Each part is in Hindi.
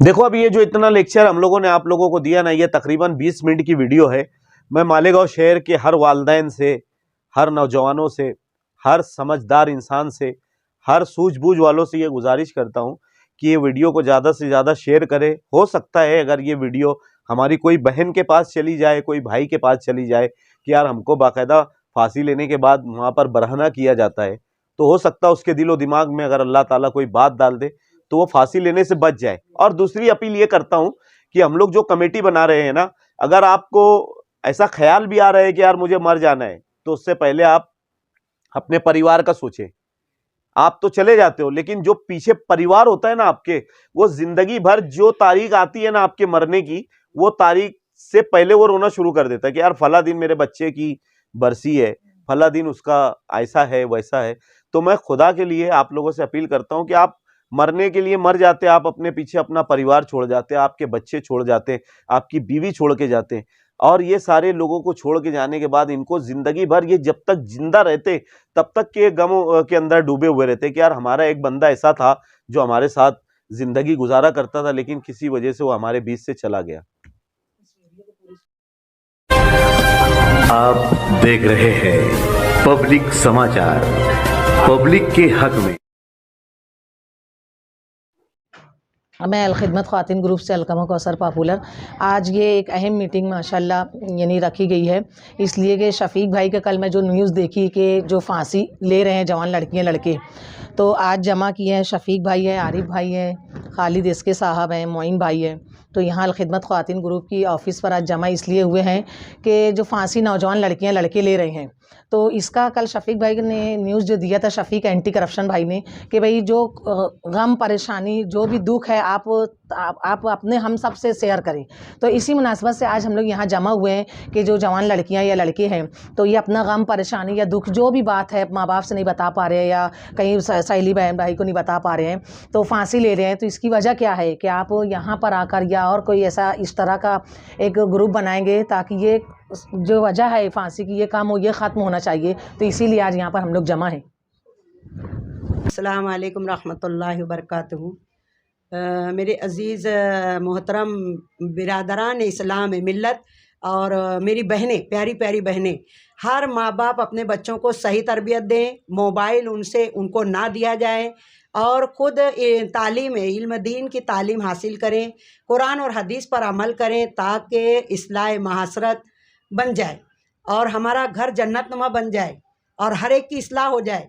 देखो, अब ये जो इतना लेक्चर हम लोगों ने आप लोगों को दिया ना, ये तकरीबन 20 मिनट की वीडियो है। मैं मालेगांव शहर के हर वालिदैन से, हर नौजवानों से, हर समझदार इंसान से, हर सूझबूझ वालों से ये गुजारिश करता हूँ कि ये वीडियो को ज़्यादा से ज़्यादा शेयर करें। हो सकता है अगर ये वीडियो हमारी कोई बहन के पास चली जाए, कोई भाई के पास चली जाए कि यार हमको बाकायदा फांसी लेने के बाद वहाँ पर बरहना किया जाता है, तो हो सकता है उसके दिलो दिमाग में अगर अल्लाह ताला कोई बात डाल दे तो वो फांसी लेने से बच जाए। और दूसरी अपील ये करता हूं कि हम लोग जो कमेटी बना रहे हैं ना, अगर आपको ऐसा ख्याल भी आ रहा है कि यार मुझे मर जाना है, तो उससे पहले आप अपने परिवार का सोचें। आप तो चले जाते हो, लेकिन जो पीछे परिवार होता है ना आपके, वो जिंदगी भर जो तारीख आती है ना आपके मरने की, वो तारीख से पहले वो रोना शुरू कर देता है कि यार फला दिन मेरे बच्चे की बरसी है, फला दिन उसका ऐसा है वैसा है। तो मैं खुदा के लिए आप लोगों से अपील करता हूं कि आप मरने के लिए मर जाते, आप अपने पीछे अपना परिवार छोड़ जाते, आपके बच्चे छोड़ जाते, आपकी बीवी छोड़ के जाते, और ये सारे लोगों को छोड़ के जाने के बाद इनको जिंदगी भर, ये जब तक जिंदा रहते तब तक के गम के अंदर डूबे हुए रहते कि यार हमारा एक बंदा ऐसा था जो हमारे साथ जिंदगी गुजारा करता था, लेकिन किसी वजह से वो हमारे बीच से चला गया। आप देख रहे हैं पब्लिक समाचार, पब्लिक के हक में। मैं अलखिदमत ख़वातीन ग्रुप से अलकमा कौसर पॉपुलर। आज ये एक अहम मीटिंग माशाल्लाह यानी रखी गई है, इसलिए कि शफ़ीक भाई का कल मैं जो न्यूज़ देखी कि जो फांसी ले रहे हैं जवान लड़कियां लड़के, तो आज जमा किए हैं। शफ़ीक भाई है, आरिफ भाई है, खालिद इसके साहब हैं, मोइन भाई है। तो यहाँ अलखिदमत ख़वातीन ग्रुप की ऑफ़िस पर आज जमा इसलिए हुए हैं कि जो फांसी नौजवान लड़कियां लड़के ले रहे हैं, तो इसका कल शफ़ीक भाई ने न्यूज़ जो दिया था, शफ़ीक एंटी करप्शन भाई ने, कि भाई जो गम परेशानी जो भी दुख है आप अपने हम सब से शेयर करें। तो इसी मुनासबत से आज हम लोग यहाँ जमा हुए हैं कि जो जवान लड़कियाँ या लड़के हैं, तो ये अपना गम परेशानी या दुख जो भी बात है माँ बाप से नहीं बता पा रहे हैं या कहीं सहेली बहन भाई को नहीं बता पा रहे हैं, तो फांसी ले रहे हैं। तो इसकी वजह क्या है कि आप यहाँ पर आकर या और कोई ऐसा इस तरह का एक ग्रुप बनाएंगे ताकि ये जो वजह है फांसी की ये काम हो, ये ख़त्म होना चाहिए। तो इसीलिए आज यहाँ पर हम लोग जमा हैं। अस्सलाम वालेकुम रहमतुल्लाहि व बरकातहू। मेरे अज़ीज़ मोहतरम बिरादरान इस्लाम मिल्लत और मेरी बहनें, प्यारी प्यारी बहनें, हर माँ बाप अपने बच्चों को सही तरबियत दें, मोबाइल उनको ना दिया जाए और ख़ुद तालीम इल्म दीन की तालीम हासिल करें, कुरान और हदीस पर अमल करें ताकि इस्लाह महासरत बन जाए और हमारा घर जन्नतनुमा बन जाए और हर एक की इस्लाह हो जाए।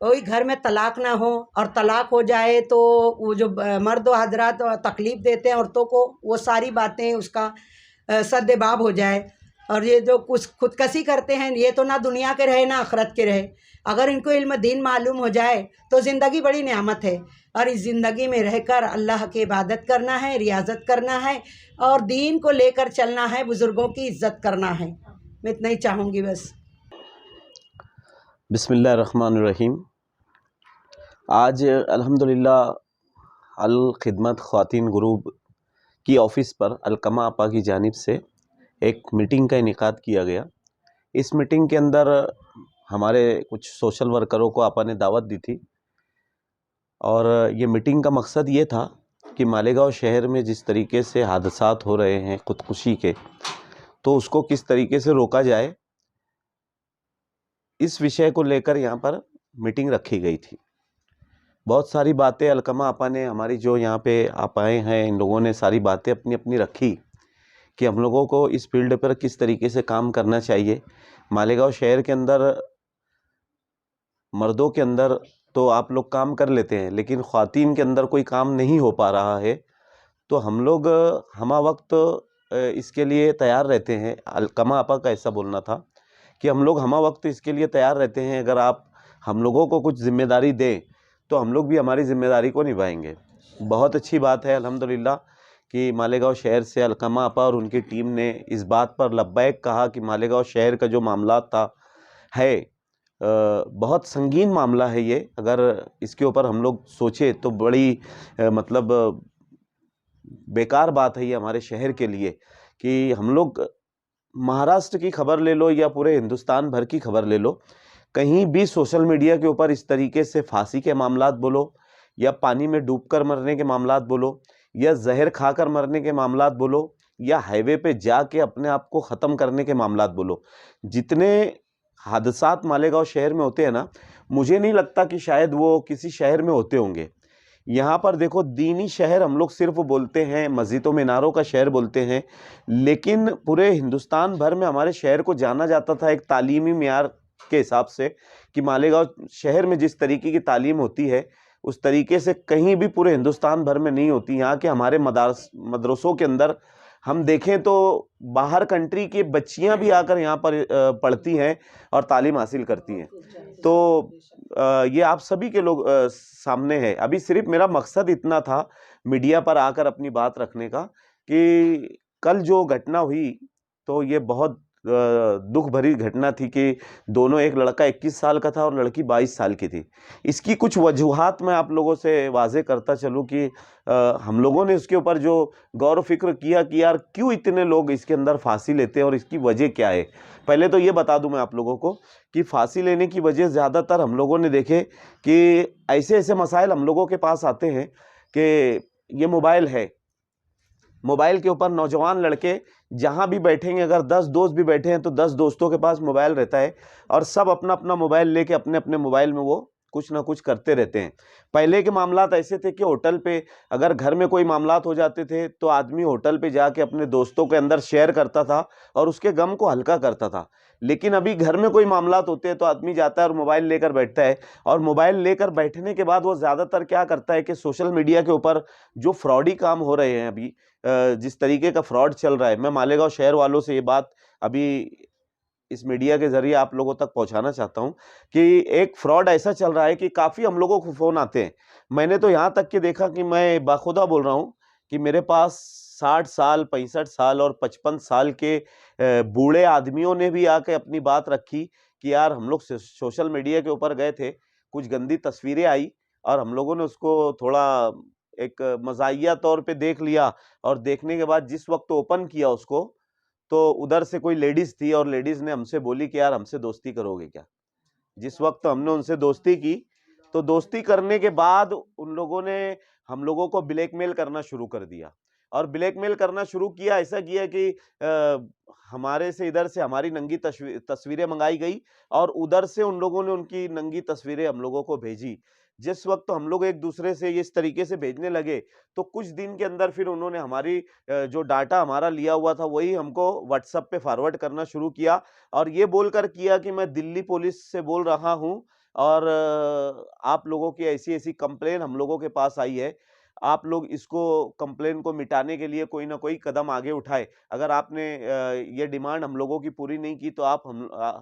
कोई घर में तलाक ना हो, और तलाक हो जाए तो वो जो मर्द व हजरात तकलीफ़ देते हैं औरतों को, वो सारी बातें उसका सद्देबाब हो जाए। और ये जो कुछ खुदकशी करते हैं, ये तो ना दुनिया के रहे ना आखिरत के रहे। अगर इनको इल्म दीन मालूम हो जाए तो ज़िंदगी बड़ी नेमत है, और इस ज़िंदगी में रहकर अल्लाह की इबादत करना है, रियाजत करना है और दीन को लेकर चलना है, बुज़ुर्गों की इज़्ज़त करना है। मैं इतना ही चाहूँगी बस। बिस्मिल्लाहिर्रहमानिर्रहीम। आज अल्हम्दुलिल्लाह अल खिदमत ख़वातीन ग्रुप की ऑफ़िस पर अलकमा आपा की जानिब से एक मीटिंग का इनेकाद किया गया। इस मीटिंग के अंदर हमारे कुछ सोशल वर्करों को आपा ने दावत दी थी, और ये मीटिंग का मकसद ये था कि मालेगांव शहर में जिस तरीके से हादसात हो रहे हैं ख़ुदकुशी के, तो उसको किस तरीके से रोका जाए, इस विषय को लेकर यहाँ पर मीटिंग रखी गई थी। बहुत सारी बातें अलकमा आपा ने, हमारी जो यहाँ पे आपाएँ हैं, इन लोगों ने सारी बातें अपनी अपनी रखी कि हम लोगों को इस फील्ड पर किस तरीके से काम करना चाहिए। मालेगांव शहर के अंदर मर्दों के अंदर तो आप लोग काम कर लेते हैं, लेकिन ख़वातीन के अंदर कोई काम नहीं हो पा रहा है, तो हम लोग हमा वक्त इसके लिए तैयार रहते हैं। अलकमा आपा का ऐसा बोलना था कि हम लोग हमा वक्त इसके लिए तैयार रहते हैं, अगर आप हम लोगों को कुछ ज़िम्मेदारी दें तो हम लोग भी हमारी ज़िम्मेदारी को निभाएंगे। बहुत अच्छी बात है अल्हम्दुलिल्लाह कि मालेगांव शहर से अलकमा आपा और उनकी टीम ने इस बात पर लब्बैक कहा कि मालेगांव शहर का जो मामला था है बहुत संगीन मामला है ये। अगर इसके ऊपर हम लोग सोचें तो बड़ी मतलब बेकार बात है ये हमारे शहर के लिए कि हम लोग महाराष्ट्र की खबर ले लो या पूरे हिंदुस्तान भर की खबर ले लो, कहीं भी सोशल मीडिया के ऊपर इस तरीके से फांसी के मामलात बोलो या पानी में डूबकर मरने के मामलात बोलो या जहर खाकर मरने के मामलात बोलो, या हाईवे पे जाके अपने आप को ख़त्म करने के मामलात बोलो, जितने हादसात मालेगांव शहर में होते हैं ना, मुझे नहीं लगता कि शायद वो किसी शहर में होते होंगे। यहाँ पर देखो, दीनी शहर हम लोग सिर्फ बोलते हैं, मस्जिदों मीनारों का शहर बोलते हैं, लेकिन पूरे हिंदुस्तान भर में हमारे शहर को जाना जाता था एक तालीमी मियार के हिसाब से कि मालेगांव शहर में जिस तरीके की तालीम होती है उस तरीके से कहीं भी पूरे हिंदुस्तान भर में नहीं होती। यहाँ के हमारे मदरसों के अंदर हम देखें तो बाहर कंट्री की बच्चियां भी आकर यहाँ पर पढ़ती हैं और तालीम हासिल करती हैं। तो ये आप सभी के लोग सामने है। अभी सिर्फ मेरा मकसद इतना था मीडिया पर आकर अपनी बात रखने का कि कल जो घटना हुई तो ये बहुत दुख भरी घटना थी कि दोनों, एक लड़का 21 साल का था और लड़की 22 साल की थी। इसकी कुछ वजूहात मैं आप लोगों से वाजे करता चलूँ कि हम लोगों ने उसके ऊपर जो गौर फिक्र किया कि यार क्यों इतने लोग इसके अंदर फांसी लेते हैं और इसकी वजह क्या है। पहले तो ये बता दूं मैं आप लोगों को कि फांसी लेने की वजह ज़्यादातर हम लोगों ने देखे कि ऐसे ऐसे मसाइल हम लोगों के पास आते हैं कि ये मोबाइल है, मोबाइल के ऊपर नौजवान लड़के जहाँ भी बैठेंगे, अगर 10 दोस्त भी बैठे हैं तो 10 दोस्तों के पास मोबाइल रहता है और सब अपना अपना मोबाइल लेके अपने अपने मोबाइल में वो कुछ ना कुछ करते रहते हैं। पहले के मामलात ऐसे थे कि होटल पे अगर घर में कोई मामलात हो जाते थे तो आदमी होटल पे जाके अपने दोस्तों के अंदर शेयर करता था और उसके गम को हल्का करता था। लेकिन अभी घर में कोई मामलात होते हैं तो आदमी जाता है और मोबाइल लेकर बैठता है, और मोबाइल लेकर बैठने के बाद वो ज़्यादातर क्या करता है कि सोशल मीडिया के ऊपर जो फ्रॉडी काम हो रहे हैं, अभी जिस तरीके का फ्रॉड चल रहा है, मैं मालेगांव शहर वालों से ये बात अभी इस मीडिया के जरिए आप लोगों तक पहुंचाना चाहता हूं कि एक फ्रॉड ऐसा चल रहा है कि काफ़ी हम लोगों को फ़ोन आते हैं। मैंने तो यहाँ तक कि देखा कि मैं बाखुदा बोल रहा हूँ कि मेरे पास 60 साल, 65 साल और 55 साल के बूढ़े आदमियों ने भी आके अपनी बात रखी कि यार हम लोग सोशल मीडिया के ऊपर गए थे, कुछ गंदी तस्वीरें आई और हम लोगों ने उसको थोड़ा एक मज़ाहिया तौर पे देख लिया, और देखने के बाद जिस वक्त ओपन किया उसको तो उधर से कोई लेडीज थी और लेडीज ने हमसे बोली कि यार हमसे दोस्ती करोगे क्या। जिस वक्त हमने उनसे दोस्ती की तो दोस्ती करने के बाद उन लोगों ने हम लोगों को ब्लैकमेल करना शुरू कर दिया, और ब्लैकमेल करना शुरू किया, ऐसा किया कि हमारे से इधर से हमारी नंगी तस्वीरें मंगाई गई और उधर से उन लोगों ने उनकी नंगी तस्वीरें हम लोगों को भेजी। जिस वक्त हम लोग एक दूसरे से इस तरीके से भेजने लगे तो कुछ दिन के अंदर फिर उन्होंने हमारी जो डाटा हमारा लिया हुआ था वही हमको व्हाट्सएप पे फॉरवर्ड करना शुरू किया, और ये बोलकर किया कि मैं दिल्ली पुलिस से बोल रहा हूँ और आप लोगों की ऐसी ऐसी कंप्लेन हम लोगों के पास आई है, आप लोग इसको कंप्लेन को मिटाने के लिए कोई ना कोई कदम आगे उठाए। अगर आपने ये डिमांड हम लोगों की पूरी नहीं की तो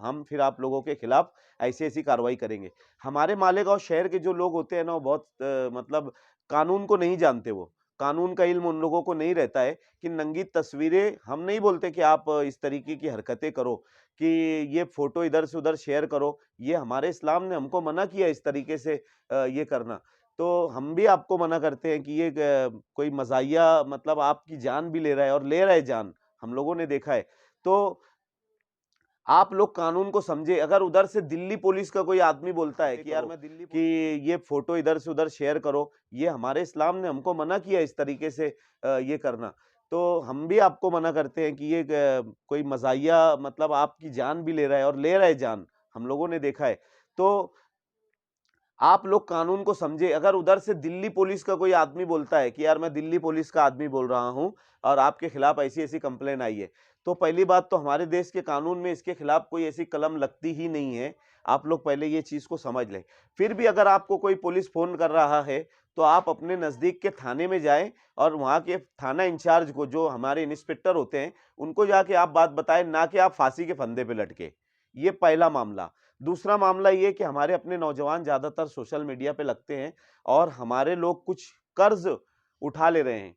हम फिर आप लोगों के खिलाफ ऐसी ऐसी कार्रवाई करेंगे। हमारे मालेगांव शहर के जो लोग होते हैं ना वो बहुत मतलब कानून को नहीं जानते, वो कानून का इल्म उन लोगों को नहीं रहता है कि नंगी तस्वीरें, हम नहीं बोलते कि आप इस तरीके की हरकतें करो कि ये फोटो इधर से उधर शेयर करो, ये हमारे इस्लाम ने हमको मना किया इस तरीके से ये करना। तो हम भी आपको मना करते हैं कि ये कोई मज़ाहिया मतलब आपकी जान भी ले रहा है और ले रहा है जान, हम लोगों ने देखा है। तो आप लोग कानून को समझे। अगर उधर से दिल्ली पुलिस का कोई आदमी बोलता है कि यार मैं दिल्ली कि ये फोटो इधर से उधर शेयर करो, ये हमारे इस्लाम ने हमको मना किया इस तरीके से ये करना, तो हम भी आपको मना करते हैं कि ये कोई मज़ाहिया मतलब आपकी जान भी ले रहा है और ले रहा है जान, हम लोगों ने देखा है। तो आप लोग कानून को समझे। अगर उधर से दिल्ली पुलिस का कोई आदमी बोलता है कि यार मैं दिल्ली पुलिस का आदमी बोल रहा हूं और आपके खिलाफ ऐसी ऐसी कंप्लेन आई है, तो पहली बात तो हमारे देश के कानून में इसके खिलाफ कोई ऐसी कलम लगती ही नहीं है। आप लोग पहले ये चीज को समझ लें। फिर भी अगर आपको कोई पुलिस फोन कर रहा है तो आप अपने नजदीक के थाने में जाएं और वहां के थाना इंचार्ज को, जो हमारे इंस्पेक्टर होते हैं, उनको जाके आप बात बताएं, ना कि आप फांसी के फंदे पे लटके। ये पहला मामला। दूसरा मामला ये कि हमारे अपने नौजवान ज़्यादातर सोशल मीडिया पे लगते हैं और हमारे लोग कुछ कर्ज उठा ले रहे हैं।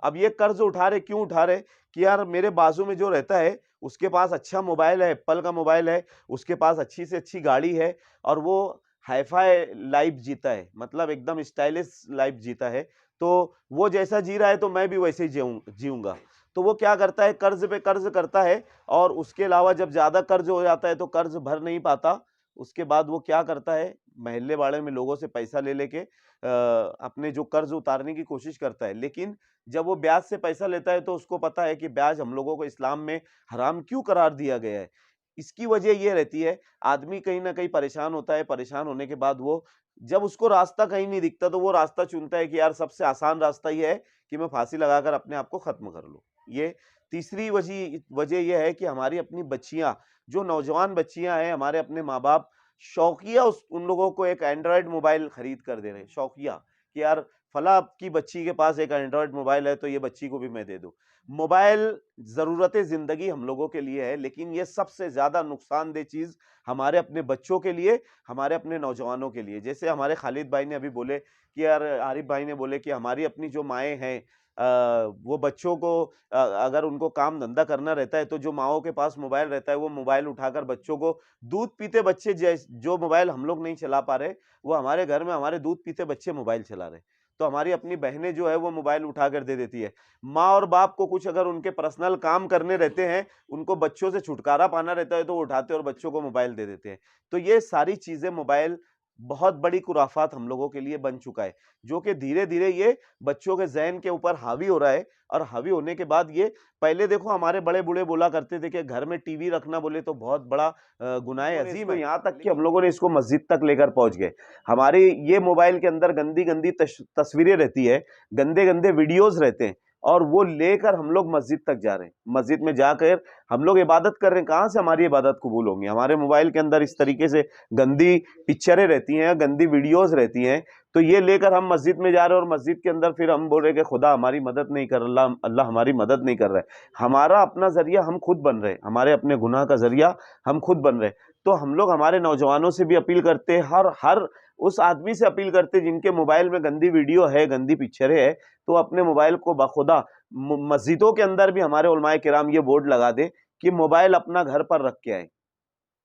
अब ये कर्ज उठा रहे, क्यों उठा रहे कि यार मेरे बाजू में जो रहता है उसके पास अच्छा मोबाइल है, एप्पल का मोबाइल है, उसके पास अच्छी से अच्छी गाड़ी है और वो हाईफाई लाइफ जीता है, मतलब एकदम स्टाइलिश लाइफ जीता है। तो वो जैसा जी रहा है तो मैं भी वैसे ही जीऊंगा। तो वो क्या करता है, कर्ज पे कर्ज करता है, और उसके अलावा जब ज़्यादा कर्ज हो जाता है तो कर्ज भर नहीं पाता, उसके बाद वो क्या करता है, महल्ले बाड़े में लोगों से पैसा ले लेके अपने जो कर्ज उतारने की कोशिश करता है, लेकिन जब वो ब्याज से पैसा लेता है तो उसको पता है कि ब्याज हम लोगों को इस्लाम में हराम क्यों करार दिया गया है। इसकी वजह ये रहती है, आदमी कहीं ना कहीं परेशान होता है, परेशान होने के बाद वो जब उसको रास्ता कहीं नहीं दिखता तो वो रास्ता चुनता है कि यार सबसे आसान रास्ता ये है कि मैं फांसी लगाकर अपने आप को खत्म कर लूं। ये तीसरी वजह यह है कि हमारी अपनी बच्चियां, जो नौजवान बच्चियां हैं, हमारे अपने माँ बाप शौकिया उन लोगों को एक एंड्रॉयड मोबाइल खरीद कर दे रहे हैं, शौकिया कि यार फला की बच्ची के पास एक एंड्रॉयड मोबाइल है तो ये बच्ची को भी मैं दे दूं। मोबाइल जरूरत जिंदगी हम लोगों के लिए है, लेकिन ये सबसे ज्यादा नुकसानदेह चीज हमारे अपने बच्चों के लिए, हमारे अपने नौजवानों के लिए। जैसे हमारे खालिद भाई ने अभी बोले कि यार, आरिफ भाई ने बोले कि हमारी अपनी जो माएँ हैं, वो बच्चों को अगर उनको काम धंधा करना रहता है तो जो माओं के पास मोबाइल रहता है वो मोबाइल उठाकर बच्चों को, दूध पीते बच्चे जो मोबाइल हम लोग नहीं चला पा रहे, वो हमारे घर में हमारे दूध पीते बच्चे मोबाइल चला रहे, तो हमारी अपनी बहनें जो है वो मोबाइल उठाकर दे देती है। माँ और बाप को कुछ अगर उनके पर्सनल काम करने रहते हैं, उनको बच्चों से छुटकारा पाना रहता है, तो वो उठाते और बच्चों को मोबाइल दे देते हैं। तो ये सारी चीजें, मोबाइल बहुत बड़ी खुराफात हम लोगों के लिए बन चुका है, जो कि धीरे धीरे ये बच्चों के ज़हन के ऊपर हावी हो रहा है। और हावी होने के बाद ये, पहले देखो हमारे बड़े बूढ़े बोला करते थे कि घर में टीवी रखना बोले तो बहुत बड़ा गुनाह अजीम है, यहाँ तक कि हम लोगों ने इसको मस्जिद तक लेकर पहुंच गए। हमारी ये मोबाइल के अंदर गंदी गंदी तस्वीरें रहती है, गंदे गंदे वीडियोज रहते हैं, और वो लेकर हम लोग मस्जिद तक जा रहे हैं। मस्जिद में जाकर हम लोग इबादत कर रहे हैं, कहाँ से हमारी इबादत कबूल होंगी? हमारे मोबाइल के अंदर इस तरीके से गंदी पिक्चरें रहती हैं, गंदी वीडियोस रहती हैं, तो ये लेकर हम मस्जिद में जा रहे हैं और मस्जिद के अंदर फिर हम बोल रहे हैं कि खुदा हमारी मदद नहीं कर रहा, अल्लाह हमारी मदद नहीं कर रहा है। हमारा अपना जरिया हम खुद बन रहे हैं, हमारे अपने गुनाह का जरिया हम खुद बन रहे हैं। तो हम लोग हमारे नौजवानों से भी अपील करते हैं, हर उस आदमी से अपील करते हैं जिनके मोबाइल में गंदी वीडियो है, गंदी पिक्चरें है, तो अपने मोबाइल को बखुदा मस्जिदों के अंदर भी हमारे उलमाए किराम ये बोर्ड लगा दे कि मोबाइल अपना घर पर रख के आए,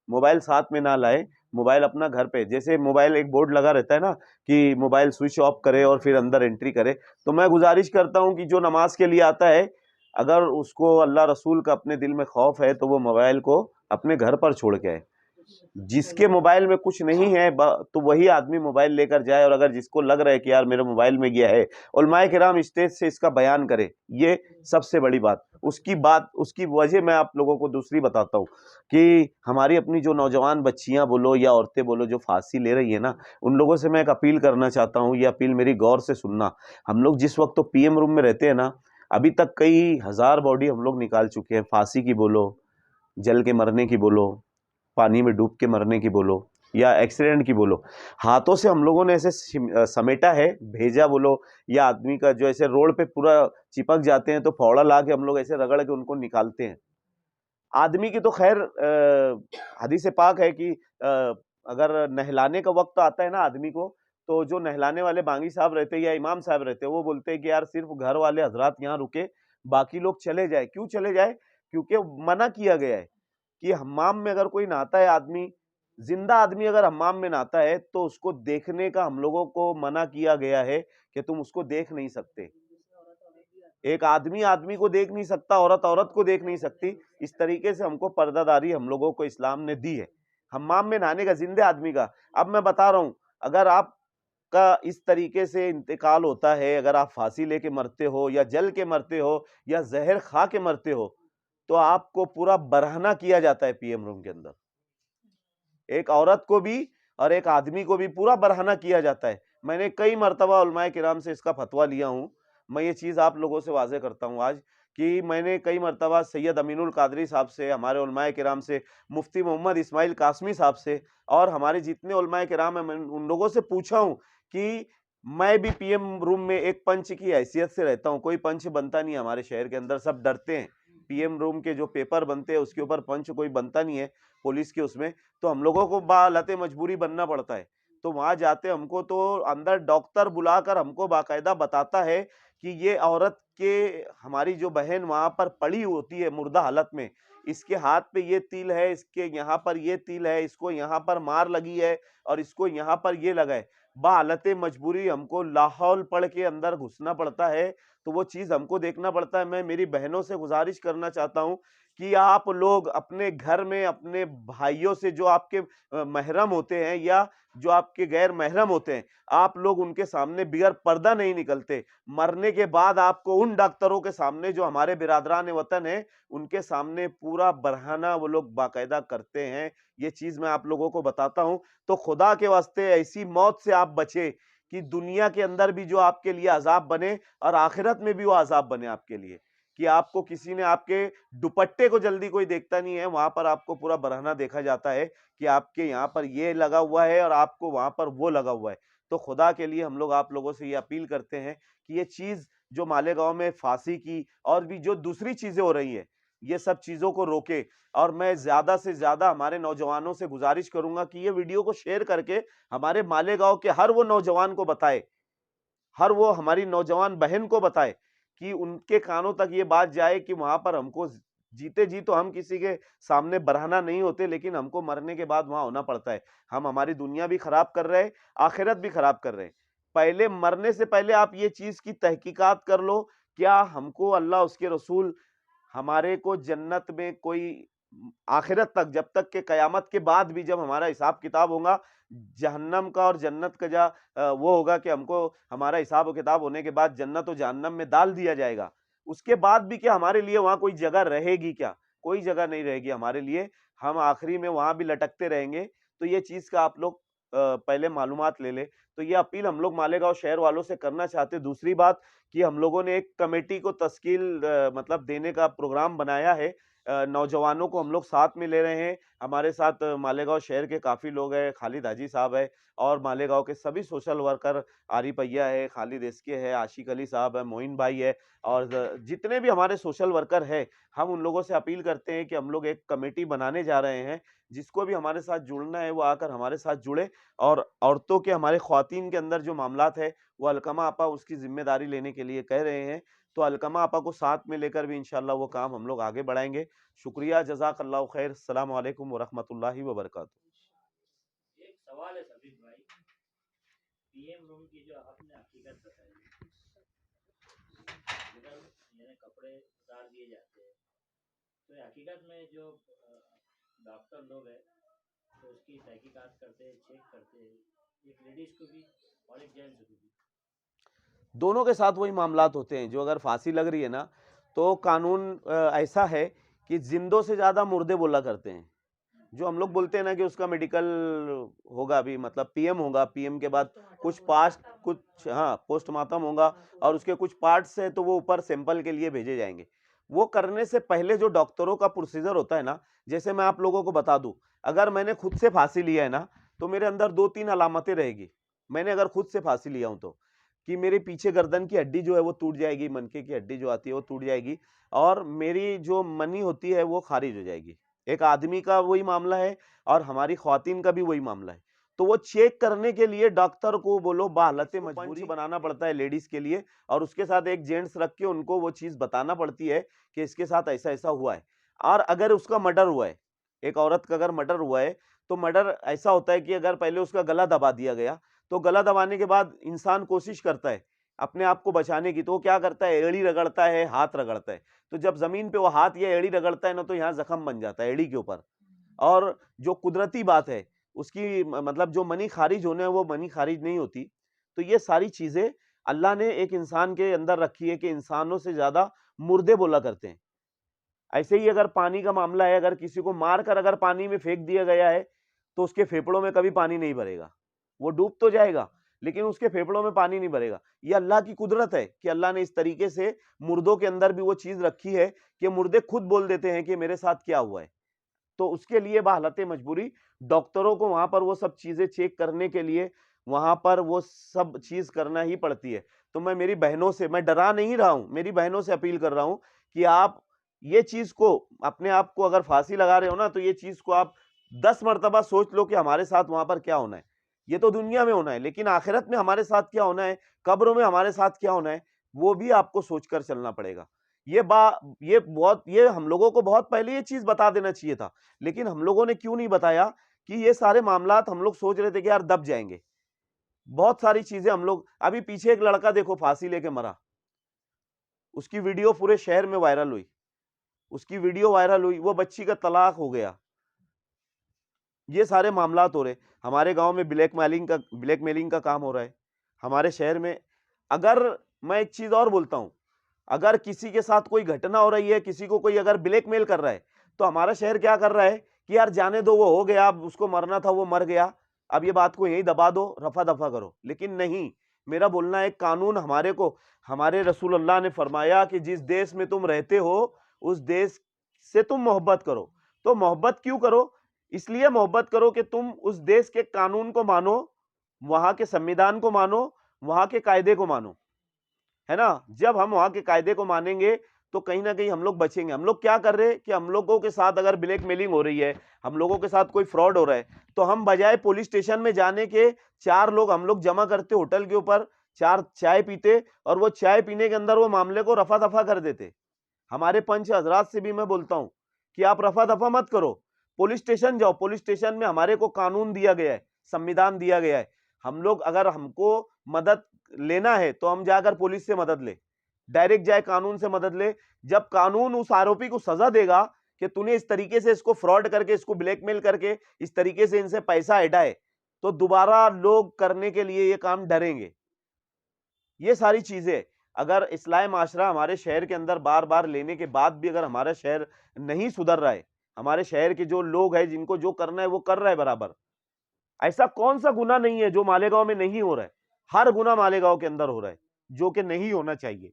मोबाइल साथ में ना लाए, मोबाइल अपना घर पे, जैसे मोबाइल एक बोर्ड लगा रहता है ना कि मोबाइल स्विच ऑफ करे और फिर अंदर एंट्री करे। तो मैं गुजारिश करता हूं कि जो नमाज के लिए आता है, अगर उसको अल्लाह रसूल का अपने दिल में खौफ है तो वो मोबाइल को अपने घर पर छोड़ के आए। जिसके मोबाइल में कुछ नहीं है तो वही आदमी मोबाइल लेकर जाए, और अगर जिसको लग रहा है कि यार मेरे मोबाइल में गया है, उलमाए किराम स्टेज से इसका बयान करे, ये सबसे बड़ी बात। उसकी वजह मैं आप लोगों को दूसरी बताता हूँ कि हमारी अपनी जो नौजवान बच्चियां बोलो या औरतें बोलो जो फांसी ले रही है ना, उन लोगों से मैं एक अपील करना चाहता हूँ, ये अपील मेरी गौर से सुनना। हम लोग जिस वक्त तो पीएम रूम में रहते हैं ना, अभी तक कई हजार बॉडी हम लोग निकाल चुके हैं, फांसी की बोलो, जल के मरने की बोलो, पानी में डूब के मरने की बोलो, या एक्सीडेंट की बोलो। हाथों से हम लोगों ने ऐसे समेटा है, भेजा बोलो, या आदमी का जो ऐसे रोड पे पूरा चिपक जाते हैं तो फावड़ा ला के हम लोग ऐसे रगड़ के उनको निकालते हैं। आदमी की तो खैर हदीस पाक है कि अगर नहलाने का वक्त आता है ना आदमी को, तो जो नहलाने वाले बांगी साहब रहते हैं या इमाम साहब रहते हैं, वो बोलते हैं कि यार सिर्फ घर वाले हजरात यहाँ रुके, बाकी लोग चले जाए। क्यों चले जाए? क्योंकि मना किया गया है कि हम्माम में अगर कोई नहाता है आदमी, जिंदा आदमी अगर हम्माम में नहाता है, तो उसको देखने का हम लोगों को मना किया गया है कि तुम उसको देख नहीं सकते। एक आदमी आदमी को देख नहीं सकता, औरत औरत को देख नहीं सकती। इस तरीके से हमको पर्दादारी हम लोगों को इस्लाम ने दी है, हम्माम में नहाने का, जिंदे आदमी का। अब मैं बता रहा हूं, अगर आपका इस तरीके से इंतकाल होता है, अगर आप फांसी लेके मरते हो या जल के मरते हो या जहर खा के मरते हो, तो आपको पूरा बरहना किया जाता है पीएम रूम के अंदर। एक औरत को भी और एक आदमी को भी पूरा बरहना किया जाता है। मैंने कई मर्तबा उलमाए किराम से इसका फतवा लिया हूं। मैं ये चीज आप लोगों से वाजे करता हूं आज कि मैंने कई मर्तबा सैयद अमीनुल कादरी साहब से, हमारे उलमाए किराम से, मुफ्ती मोहम्मद इस्माइल कासमी साहब से, और हमारे जितने उलमाए किराम हैं, मैं उन लोगों से पूछा हूं कि मैं भी पीएम रूम में एक पंच की हैसियत से रहता हूं। कोई पंच बनता नहीं है हमारे शहर के अंदर, सब डरते हैं। पीएम रूम के जो पेपर बनते हैं उसके ऊपर पंच कोई बनता नहीं है पुलिस के उसमें, तो हम लोगों को बालते मजबूरी बनना पड़ता है। तो वहां जाते हमको तो अंदर डॉक्टर बुलाकर हमको बाकायदा बताता है कि ये औरत के, हमारी जो बहन वहां पर पड़ी होती है मुर्दा हालत में, इसके हाथ पे ये तिल है, इसके यहाँ पर ये तिल है, इसको यहाँ पर मार लगी है और इसको यहाँ पर ये लगा है। बालते मजबूरी हमको लाहौल पढ़ के अंदर घुसना पड़ता है। तो वो चीज़ हमको देखना पड़ता है। मैं मेरी बहनों से गुजारिश करना चाहता हूँ कि आप लोग अपने घर में अपने भाइयों से जो आपके महरम होते हैं या जो आपके गैर महरम होते हैं, आप लोग उनके सामने बिगर पर्दा नहीं निकलते। मरने के बाद आपको उन डॉक्टरों के सामने जो हमारे बिरादरान वतन है, उनके सामने पूरा बरहाना वो लोग बाकायदा करते हैं। ये चीज़ मैं आप लोगों को बताता हूँ। तो खुदा के वास्ते ऐसी मौत से आप बचे कि दुनिया के अंदर भी जो आपके लिए अजाब बने और आखिरत में भी वो अजाब बने आपके लिए, कि आपको किसी ने आपके दुपट्टे को जल्दी कोई देखता नहीं है, वहां पर आपको पूरा बरहना देखा जाता है कि आपके यहाँ पर ये लगा हुआ है और आपको वहां पर वो लगा हुआ है। तो खुदा के लिए हम लोग आप लोगों से ये अपील करते हैं कि ये चीज जो मालेगांव में फांसी की और भी जो दूसरी चीजें हो रही है, ये सब चीजों को रोके। और मैं ज्यादा से ज्यादा हमारे नौजवानों से गुजारिश करूंगा कि ये वीडियो को शेयर करके हमारे मालेगांव के हर वो नौजवान को बताए, हर वो हमारी नौजवान बहन को बताए कि उनके कानों तक ये बात जाए कि वहां पर हमको जीते जी तो हम किसी के सामने बरहना नहीं होते, लेकिन हमको मरने के बाद वहां होना पड़ता है। हम हमारी दुनिया भी खराब कर रहे हैं, आखिरत भी खराब कर रहे हैं। पहले मरने से पहले आप ये चीज की तहकीकात कर लो, क्या हमको अल्लाह उसके रसूल हमारे को जन्नत में कोई आखिरत तक, जब तक के कयामत के बाद भी जब हमारा हिसाब किताब होगा जहन्नम का और जन्नत का वो होगा कि हमको हमारा हिसाब किताब होने के बाद जन्नत और जहन्नम में डाल दिया जाएगा, उसके बाद भी क्या हमारे लिए वहां कोई जगह रहेगी? क्या कोई जगह नहीं रहेगी हमारे लिए। हम आखिरी में वहां भी लटकते रहेंगे। तो ये चीज का आप लोग पहले मालूमात ले ले। तो ये अपील हम लोग मालेगांव शहर वालों से करना चाहते। दूसरी बात कि हम लोगों ने एक कमेटी को तश्कील मतलब देने का प्रोग्राम बनाया है। नौजवानों को हम लोग साथ में ले रहे हैं। हमारे साथ मालेगांव शहर के काफ़ी लोग हैं, खालिद हाजी साहब है और मालेगांव के सभी सोशल वर्कर, आरिफ भैया है, खालिद एसके है, आशिक अली साहब है, मोइन भाई है और जितने भी हमारे सोशल वर्कर हैं, हम उन लोगों से अपील करते हैं कि हम लोग एक कमेटी बनाने जा रहे हैं। जिसको भी हमारे साथ जुड़ना है वो आकर हमारे साथ जुड़े। और औरतों के, हमारे ख्वातीन के अंदर जो मामलात है वो अलकमा आपा उसकी जिम्मेदारी लेने के लिए कह रहे हैं। तो अलकमा आपा को साथ में लेकर भी इंशाल्लाह वो काम हम लोग आगे बढ़ाएंगे। शुक्रिया, जज़ाकल्लाहु खैर। अस्सलाम वालेकुम व रहमतुल्लाहि व बरकातुहू। एक सवाल है सभी भाई, पीएम रूम की जो आपने हकीकत बताई, इधर यानी कपड़े उतार दिए जाते हैं, तो ये हकीकत में जो डॉक्टर लोग हैं तो उसकी तहकीकात करते हैं, चेक करते हैं, एक लेडीज को भी और एक जेंट्स को भी। दोनों के साथ वही मामलात होते हैं। जो अगर फांसी लग रही है ना, तो कानून ऐसा है कि जिंदों से ज्यादा मुर्दे बोला करते हैं। जो हम लोग बोलते हैं ना कि उसका मेडिकल होगा, अभी मतलब पीएम होगा, पीएम के बाद कुछ पोस्टमार्टम होगा और उसके कुछ पार्ट्स है तो वो ऊपर सैंपल के लिए भेजे जाएंगे। वो करने से पहले जो डॉक्टरों का प्रोसीजर होता है ना, जैसे मैं आप लोगों को बता दूं, अगर मैंने खुद से फांसी लिया है ना, तो मेरे अंदर 2-3 अलामतें रहेगी। मैंने अगर खुद से फांसी लिया हूं तो कि मेरे पीछे गर्दन की हड्डी जो है वो टूट जाएगी, मनके की हड्डी जो आती है वो टूट जाएगी और मेरी जो मनी होती है वो खारिज हो जाएगी। एक आदमी का वही मामला है और हमारी ख्वातीन का भी वही मामला है। तो वो चेक करने के लिए डॉक्टर को बोलो बाहालत मजबूरी बनाना पड़ता है लेडीज के लिए, और उसके साथ एक जेंट्स रख के उनको वो चीज बताना पड़ती है कि इसके साथ ऐसा ऐसा हुआ है। और अगर उसका मर्डर हुआ है, एक औरत का अगर मर्डर हुआ है, तो मर्डर ऐसा होता है कि अगर पहले उसका गला दबा दिया गया, तो गला दबाने के बाद इंसान कोशिश करता है अपने आप को बचाने की, तो वो क्या करता है, एड़ी रगड़ता है, हाथ रगड़ता है। तो जब जमीन पे वो हाथ या एड़ी रगड़ता है ना, तो यहाँ जख्म बन जाता है एड़ी के ऊपर। और जो कुदरती बात है उसकी मतलब जो मनी खारिज होने है वो मनी खारिज नहीं होती। तो ये सारी चीजें अल्लाह ने एक इंसान के अंदर रखी है कि इंसानों से ज्यादा मुर्दे बोला करते हैं। ऐसे ही अगर पानी का मामला है, अगर किसी को मारकर अगर पानी में फेंक दिया गया है तो उसके फेफड़ों में कभी पानी नहीं भरेगा, वो डूब तो जाएगा लेकिन उसके फेफड़ों में पानी नहीं भरेगा। ये अल्लाह की कुदरत है कि अल्लाह ने इस तरीके से मुर्दों के अंदर भी वो चीज रखी है कि मुर्दे खुद बोल देते हैं कि मेरे साथ क्या हुआ है। तो उसके लिए बाहालत मजबूरी डॉक्टरों को वहां पर वो सब चीजें चेक करने के लिए वहां पर वो सब चीज करना ही पड़ती है। तो मैं मेरी बहनों से, मैं डरा नहीं रहा हूं, मेरी बहनों से अपील कर रहा हूं कि आप ये चीज को, अपने आप को अगर फांसी लगा रहे हो ना, तो ये चीज को आप 10 मरतबा सोच लो कि हमारे साथ वहां पर क्या होना है। ये तो दुनिया में होना है, लेकिन आखिरत में हमारे साथ क्या होना है, कब्रों में हमारे साथ क्या होना है, वो भी आपको सोचकर चलना पड़ेगा। ये हम लोगों को बहुत पहले ये चीज बता देना चाहिए था, लेकिन हम लोगों ने क्यों नहीं बताया कि ये सारे मामलात हम लोग सोच रहे थे कि यार दब जाएंगे। बहुत सारी चीजें हम लोग, अभी पीछे एक लड़का देखो फांसी लेके मरा, उसकी वीडियो पूरे शहर में वायरल हुई, उसकी वीडियो वायरल हुई, वो बच्ची का तलाक हो गया। ये सारे मामलात हो रहे। हमारे गांव में ब्लैकमेलिंग का काम हो रहा है हमारे शहर में। अगर मैं एक चीज और बोलता हूं, अगर किसी के साथ कोई घटना हो रही है, किसी को कोई अगर ब्लैकमेल कर रहा है, तो हमारा शहर क्या कर रहा है कि यार जाने दो, वो हो गया, अब उसको मरना था वो मर गया, अब ये बात को यही दबा दो, रफा दफा करो। लेकिन नहीं, मेरा बोलना है कानून हमारे रसूल अल्लाह ने फरमाया कि जिस देश में तुम रहते हो उस देश से तुम मोहब्बत करो। तो मोहब्बत क्यों करो? इसलिए मोहब्बत करो कि तुम उस देश के कानून को मानो, वहां के संविधान को मानो, वहां के कायदे को मानो, है ना। जब हम वहां के कायदे को मानेंगे तो कहीं ना कहीं हम लोग बचेंगे। हम लोग क्या कर रहे हैं कि हम लोगों के साथ अगर ब्लैकमेलिंग हो रही है, हम लोगों के साथ कोई फ्रॉड हो रहा है, तो हम बजाय पुलिस स्टेशन में जाने के 4 लोग हम लोग जमा करते होटल के ऊपर, 4 चाय पीते और वो चाय पीने के अंदर वो मामले को रफा दफा कर देते। हमारे पंच हजरात से भी मैं बोलता हूं कि आप रफा दफा मत करो, पुलिस स्टेशन जाओ। पुलिस स्टेशन में हमारे को कानून दिया गया है, संविधान दिया गया है। हम लोग अगर हमको मदद लेना है तो हम जाकर पुलिस से मदद ले, डायरेक्ट जाए कानून से मदद ले। जब कानून उस आरोपी को सजा देगा कि तूने इस तरीके से इसको फ्रॉड करके, इसको ब्लैकमेल करके, इस तरीके से इनसे पैसा हटाए, तो दोबारा लोग करने के लिए ये काम डरेंगे। ये सारी चीजें अगर इस्लाही माशरा हमारे शहर के अंदर बार बार लेने के बाद भी अगर हमारा शहर नहीं सुधर रहा है, हमारे शहर के जो लोग हैं जिनको जो करना है वो कर रहा है बराबर, ऐसा कौन सा गुनाह नहीं है जो मालेगांव में नहीं हो रहा है? हर गुनाह मालेगांव के अंदर हो रहा है जो कि नहीं होना चाहिए।